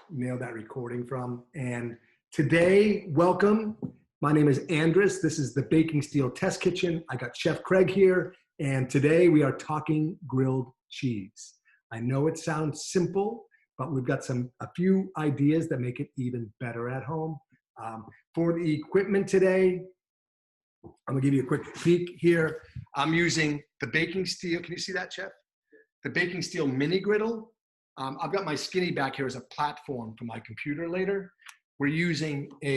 nailed that recording from. And today, welcome. My name is Andres. This is the Baking Steel Test Kitchen. I got Chef Craig here, and today we are talking grilled cheese. I know it sounds simple, but we've got a few ideas that make it even better at home. For the equipment today, I'm gonna give you a quick peek here. I'm using the Baking Steel. Can you see that, Chef? The Baking Steel mini griddle. I've got my Skinny back here as a platform for my computer later. We're using a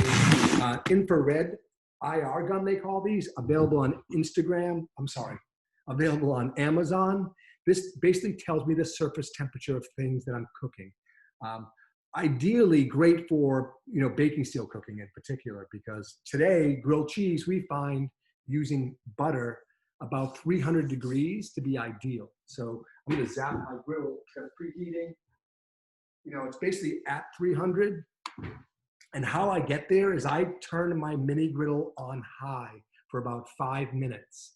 infrared IR gun, they call these, available on available on Amazon. This basically tells me the surface temperature of things that I'm cooking. Ideally great for baking steel cooking in particular, because today grilled cheese we find using butter about 300 degrees to be ideal. So I'm going to zap my griddle because preheating. It's basically at 300. And how I get there is I turn my mini griddle on high for about 5 minutes.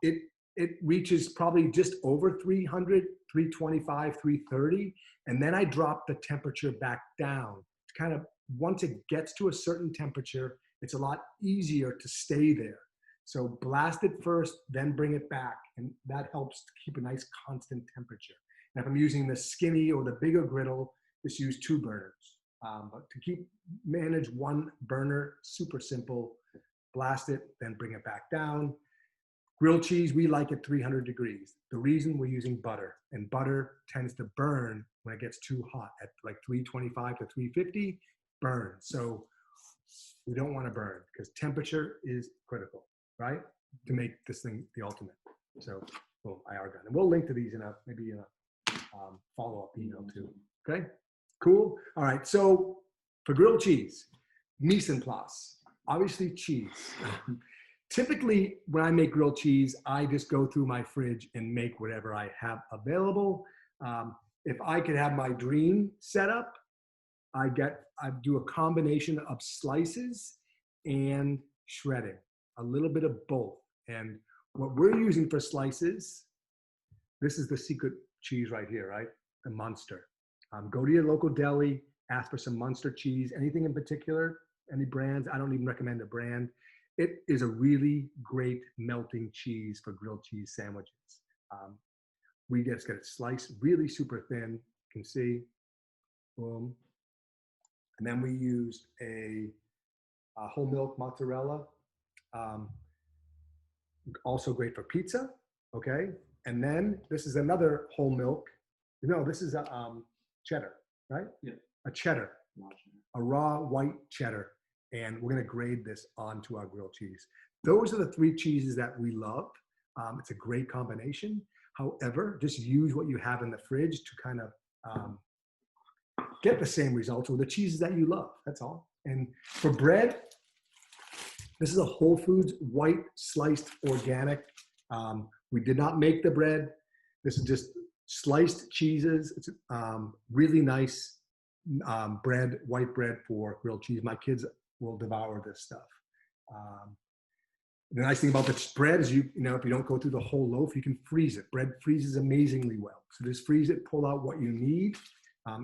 It reaches probably just over 300, 325, 330. And then I drop the temperature back down. Kind of once it gets to a certain temperature, it's a lot easier to stay there. So blast it first, then bring it back. And that helps to keep a nice constant temperature. And if I'm using the Skinny or the bigger griddle, just use 2 burners. But to manage 1 burner, super simple. Blast it, then bring it back down. Grilled cheese, we like at 300 degrees. The reason we're using butter, and butter tends to burn when it gets too hot at like 325 to 350, burn. So we don't want to burn because temperature is critical, right? To make this thing the ultimate. So, well, IR gun. And we'll link to these maybe in a follow-up email too. Okay, cool. All right, so for grilled cheese, mise en place, obviously cheese. Typically, when I make grilled cheese, I just go through my fridge and make whatever I have available. If I could have my dream setup, I do a combination of slices and shredding, a little bit of both. And what we're using for slices, this is the secret cheese right here, right? The Munster. Go to your local deli, ask for some Munster cheese, anything in particular, any brands. I don't even recommend a brand. It is a really great melting cheese for grilled cheese sandwiches. We just get it sliced really super thin, you can see, boom. And then we used a whole milk mozzarella, also great for pizza, okay? And then this is another whole milk. No, this is a cheddar, right? Yeah. A cheddar, a raw white cheddar. And we're gonna grade this onto our grilled cheese. Those are the 3 cheeses that we love. It's a great combination. However, just use what you have in the fridge to kind of get the same results with the cheeses that you love, that's all. And for bread, this is a Whole Foods white sliced organic. We did not make the bread. This is just sliced cheeses. It's really nice bread, white bread for grilled cheese. My kids will devour this stuff. The nice thing about the bread is if you don't go through the whole loaf, you can freeze it. Bread freezes amazingly well. So just freeze it, pull out what you need.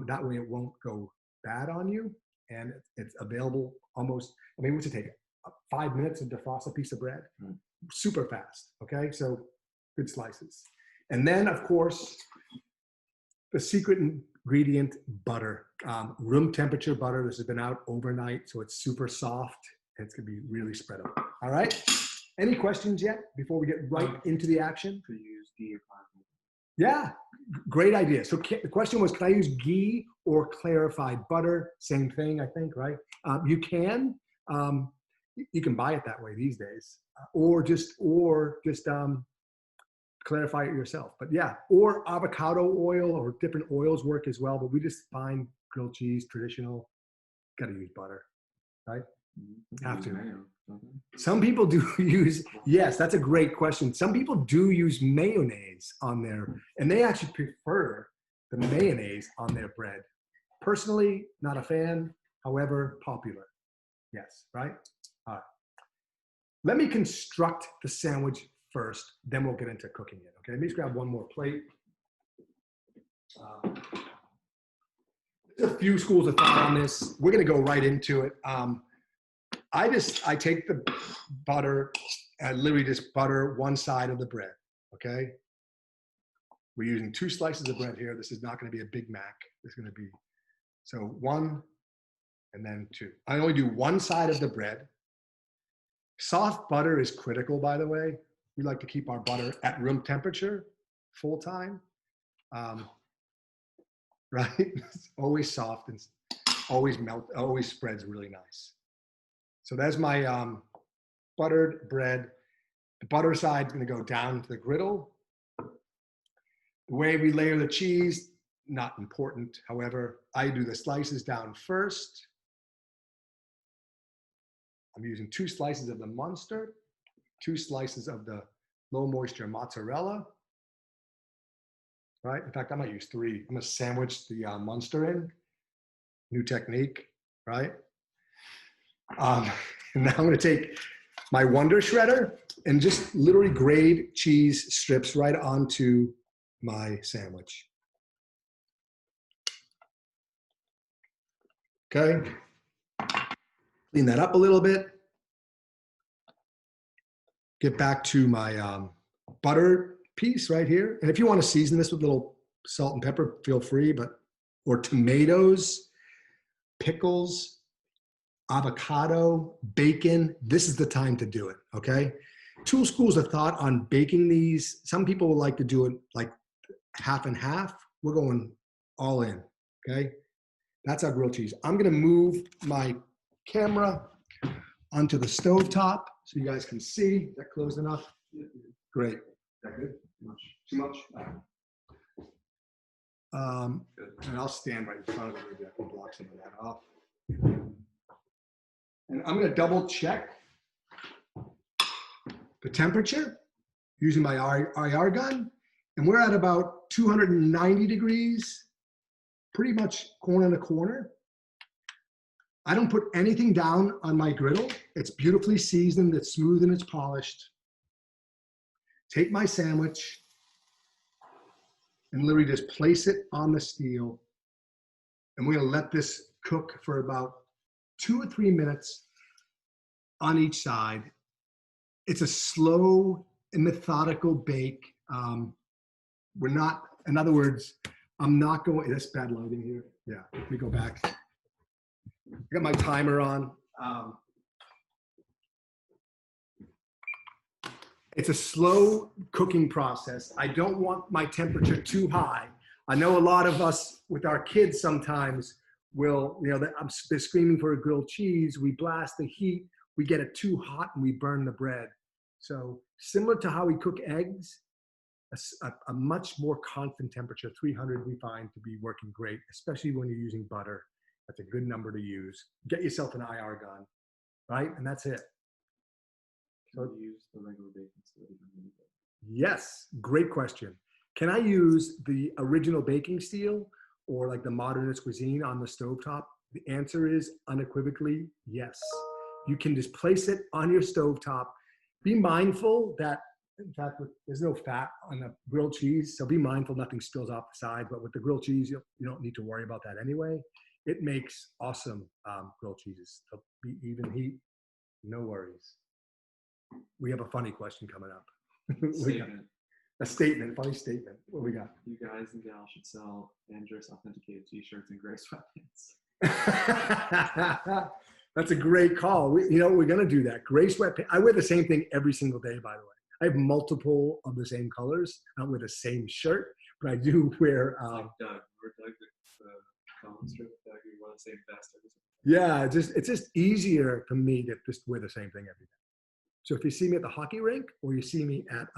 That way it won't go bad on you. And it's available almost, what's it take? 5 minutes to defrost a piece of bread. Super fast, okay? So good slices. And then of course, the secret ingredient, butter. Room temperature butter. This has been out overnight, so it's super soft and it's gonna be really spreadable. All right? Any questions yet before we get right into the action? To use ghee or clarified. Yeah, great idea. So the question was, can I use ghee or clarified butter? Same thing, I think, right? You can. You can buy it that way these days, or just clarify it yourself. But yeah, or avocado oil or different oils work as well. But we just find grilled cheese, traditional, got to use butter, right? Have to. Some people do use, yes, that's a great question. Some people do use mayonnaise on their, and they actually prefer the mayonnaise on their bread. Personally, not a fan, however, popular. Yes, right? All right. Let me construct the sandwich first, then we'll get into cooking it, okay? Let me just grab one more plate. There's a few schools of thought on this. We're going to go right into it. I take the butter, I literally just butter one side of the bread, okay? We're using 2 slices of bread here. This is not going to be a Big Mac. It's going to be, so 1 and then 2. I only do one side of the bread. Soft butter is critical, by the way. We like to keep our butter at room temperature full time, right? It's always soft and always always spreads really nice. So that's my buttered bread. The butter side is going to go down to the griddle. The way we layer the cheese, not important. However, I do the slices down first. I'm using 2 slices of the Munster, 2 slices of the low moisture mozzarella, right? In fact, I might use 3. I'm gonna sandwich the Munster in, new technique, right? And now I'm gonna take my Wonder Shredder and just literally grade cheese strips right onto my sandwich. Okay, clean that up a little bit. Get back to my butter piece right here. And if you want to season this with a little salt and pepper, feel free, or tomatoes, pickles, avocado, bacon, this is the time to do it, okay? 2 schools of thought on baking these. Some people would like to do it like half and half. We're going all in, okay? That's our grilled cheese. I'm gonna move my camera onto the stovetop so you guys can see. Is that close enough? Great. Is that good? Too much? And I'll stand right in front of it. Maybe I can block some of that off. And I'm gonna double check the temperature using my IR gun. And we're at about 290 degrees, pretty much corner to corner. I don't put anything down on my griddle. It's beautifully seasoned, it's smooth and it's polished. Take my sandwich and literally just place it on the steel. And we're gonna let this cook for about 2 or 3 minutes on each side. It's a slow and methodical bake. We're not, in other words, I'm not going, that's bad lighting here. Yeah, let me go back. I got my timer on. It's a slow cooking process. I don't want my temperature too high. I know a lot of us with our kids sometimes will, they're screaming for a grilled cheese. We blast the heat, we get it too hot and we burn the bread. So similar to how we cook eggs, a much more constant temperature, 300 we find to be working great, especially when you're using butter. That's a good number to use. Get yourself an IR gun, right? And that's it. Can you use the regular baking steel? Yes, great question. Can I use the original baking steel or like the modernist cuisine on the stovetop? The answer is unequivocally yes. You can just place it on your stovetop. Be mindful that, in fact, there's no fat on the grilled cheese, so be mindful nothing spills off the side. But with the grilled cheese, you don't need to worry about that anyway. It makes awesome grilled cheeses. So be even heat, no worries. We have a funny question coming up. A statement, funny statement. What we got? You guys and gals should sell Andrus authenticated t-shirts and gray sweatpants. That's a great call. We're going to do that. Gray sweatpants. I wear the same thing every single day, by the way. I have multiple of the same colors. I don't wear the same shirt, but I do wear. Like Doug. We're Doug, the common strip. Doug, we wear the same vest. Yeah, it's just easier for me to just wear the same thing every day. So if you see me at the hockey rink or you see me at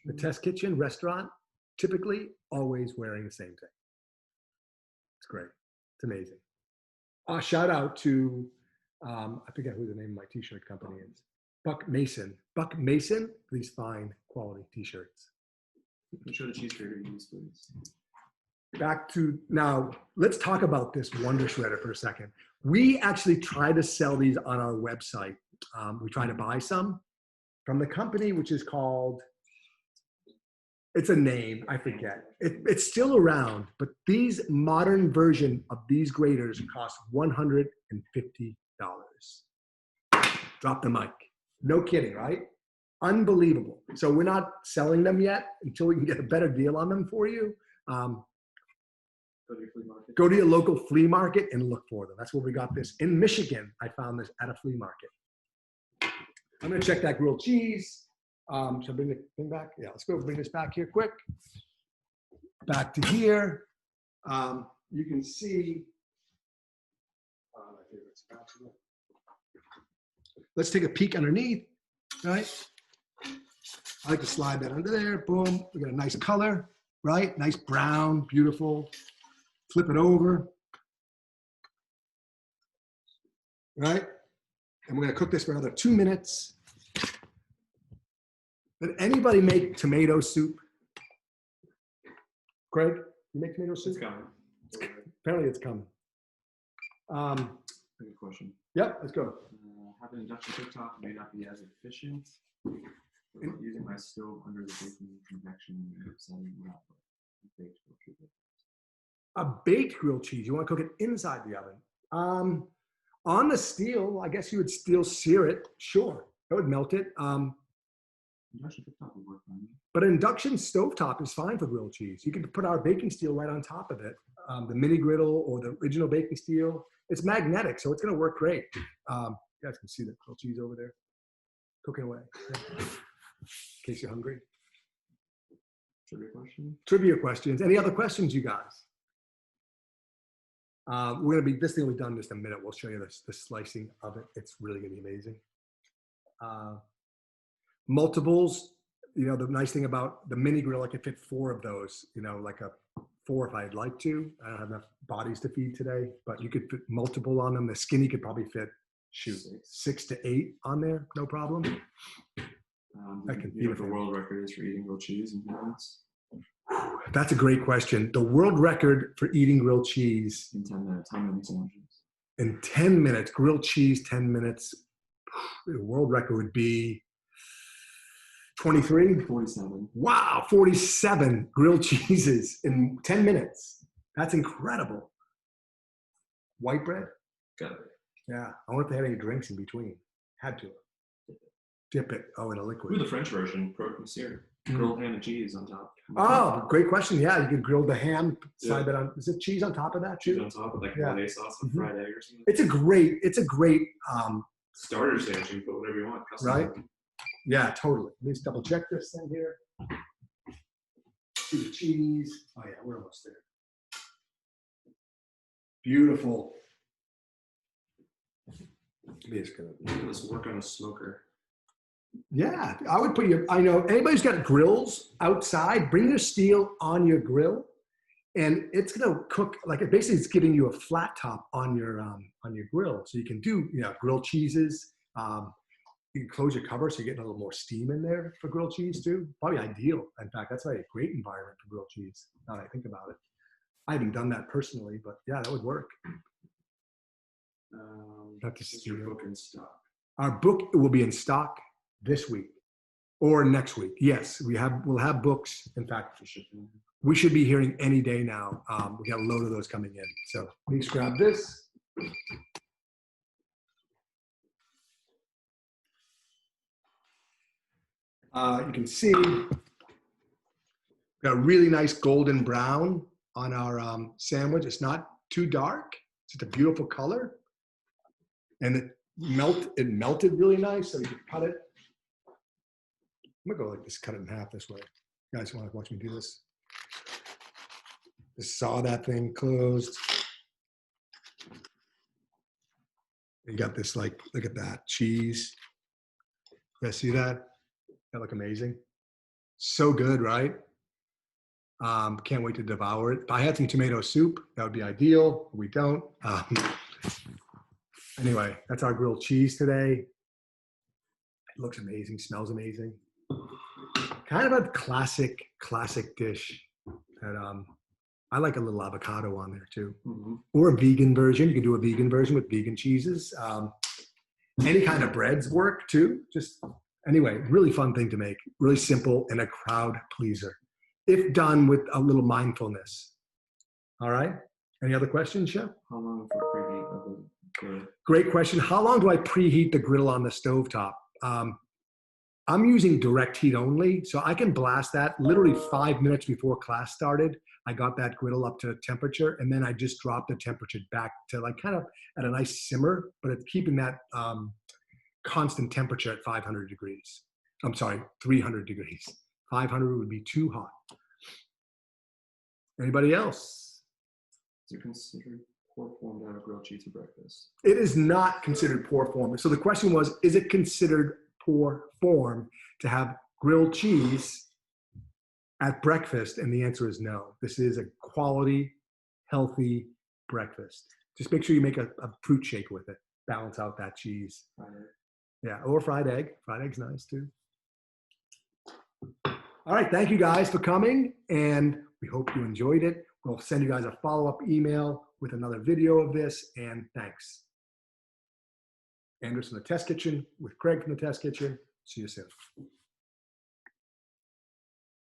the test kitchen restaurant, typically always wearing the same thing. It's great. It's amazing. Shout out to, I forget who the name of my t-shirt company is. Buck Mason. Buck Mason, these fine quality t-shirts. I'm sure the cheese grater you use, please. Back to, now, let's talk about this Wonder Shredder for a second. We actually try to sell these on our website. We try to buy some from the company, which is called It's a name, I forget. It's still around, but these modern version of these graters cost $150. Drop the mic. No kidding, right? Unbelievable. So we're not selling them yet until we can get a better deal on them for you. Go to your flea market. Go to your local flea market and look for them. That's where we got this. In Michigan, I found this at a flea market. I'm gonna check that grilled cheese. Should I bring the thing back? Yeah, let's go bring this back here quick. Back to here. You can see, let's take a peek underneath, right? I like to slide that under there, boom. We got a nice color, right? Nice brown, beautiful. Flip it over, right? And we're gonna cook this for another 2 minutes. Did anybody make tomato soup? Craig, you make tomato soup? It's coming. Apparently it's coming. Good question. Yep, let's go. Having an induction cooktop may not be as efficient. Using my stove under the baking convection setting without baked grilled cheese. A baked grilled cheese, you want to cook it inside the oven. On the steel, I guess you would still sear it. Sure, that would melt it. Induction cooktop would work fine. But an induction stovetop is fine for grilled cheese. You can put our baking steel right on top of it. The mini griddle or the original baking steel. It's magnetic, so it's going to work great. You guys can see the grilled cheese over there, cooking away. In case you're hungry. Trivia question? Trivia questions. Any other questions, you guys? We're going to be, this thing will be done in just a minute. We'll show you the slicing of it. It's really going to be amazing. Multiples, you know, the nice thing about the mini grill, I could fit 4 of those, you know, like a 4 if I'd like to. I don't have enough bodies to feed today, but you could fit multiple on them. The skinny could probably fit, 6 to 8 on there, no problem. I can feed what the world record is for eating grilled cheese in minutes. That's a great question. The world record for eating grilled cheese in 10 minutes. How many sandwiches? In 10 minutes, grilled cheese, 10 minutes. The world record would be 23? 47. Wow, 47 grilled cheeses in 10 minutes. That's incredible. White bread? Got it. Yeah. I wonder if they had any drinks in between. Had to. Dip it. Oh, in a liquid. Ooh, the French version, croque monsieur. Grilled ham and cheese on top. Oh, great question. Yeah, you could grill the ham, slide that on. Is it cheese on top of that too? Cheese on top with like hollandaise sauce and fried egg or something. It's a great starter sandwich. You can put whatever you want. Right? Yeah, totally. Let me just double check this thing here. See the cheese. Oh yeah, we're almost there. Beautiful. Let's work on a smoker. Yeah, I would put I know anybody's got grills outside, bring your steel on your grill and it's going to cook like it basically it's giving you a flat top on your grill. So you can do, you know, grilled cheeses. You can close your cover so you're getting a little more steam in there for grilled cheese too. Probably ideal. In fact, that's like a great environment for grilled cheese now that I think about it. I haven't done that personally, but yeah, that would work. Is your book in stock? Our book will be in stock this week or next week. Yes, we'll have books. In fact, we should be hearing any day now. We got a load of those coming in. So let me just grab this. You can see we got a really nice golden brown on our sandwich. It's not too dark. It's just a beautiful color. And it melted really nice, so you can cut it. I'm gonna go like this, cut it in half this way. You guys want to watch me do this? Just saw that thing closed. You got this, like, look at that cheese. You guys see that? That look amazing. So good, right? Can't wait to devour it. If I had some tomato soup, that would be ideal. We don't. Anyway, that's our grilled cheese today. It looks amazing, smells amazing. Kind of a classic dish that I like a little avocado on there too. Mm-hmm. Or a vegan version. You can do a vegan version with vegan cheeses. Any kind of breads work too. Just anyway, really fun thing to make. Really simple and a crowd pleaser. if done with a little mindfulness. All right. Any other questions, Chef? How long for preheat of the griddle? Great question. How long do I preheat the griddle on the stovetop? I'm using direct heat only, so I can blast that literally 5 minutes before class started. I got that griddle up to temperature, and then I just dropped the temperature back to like kind of at a nice simmer, but it's keeping that constant temperature at 500 degrees. I'm sorry, 300 degrees. 500 would be too hot. Anybody else? Is it considered poor form to have grilled cheese for breakfast? It is not considered poor form. So the question was, is it considered poor form to have grilled cheese at breakfast? And the answer is no. This is a quality, healthy breakfast. Just make sure you make a fruit shake with it. Balance out that cheese. Yeah, or fried egg. Fried egg's nice too. All right, thank you guys for coming, and we hope you enjoyed it. We'll send you guys a follow-up email with another video of this, and thanks. Andrews from the Test Kitchen with Craig from the Test Kitchen. See you soon.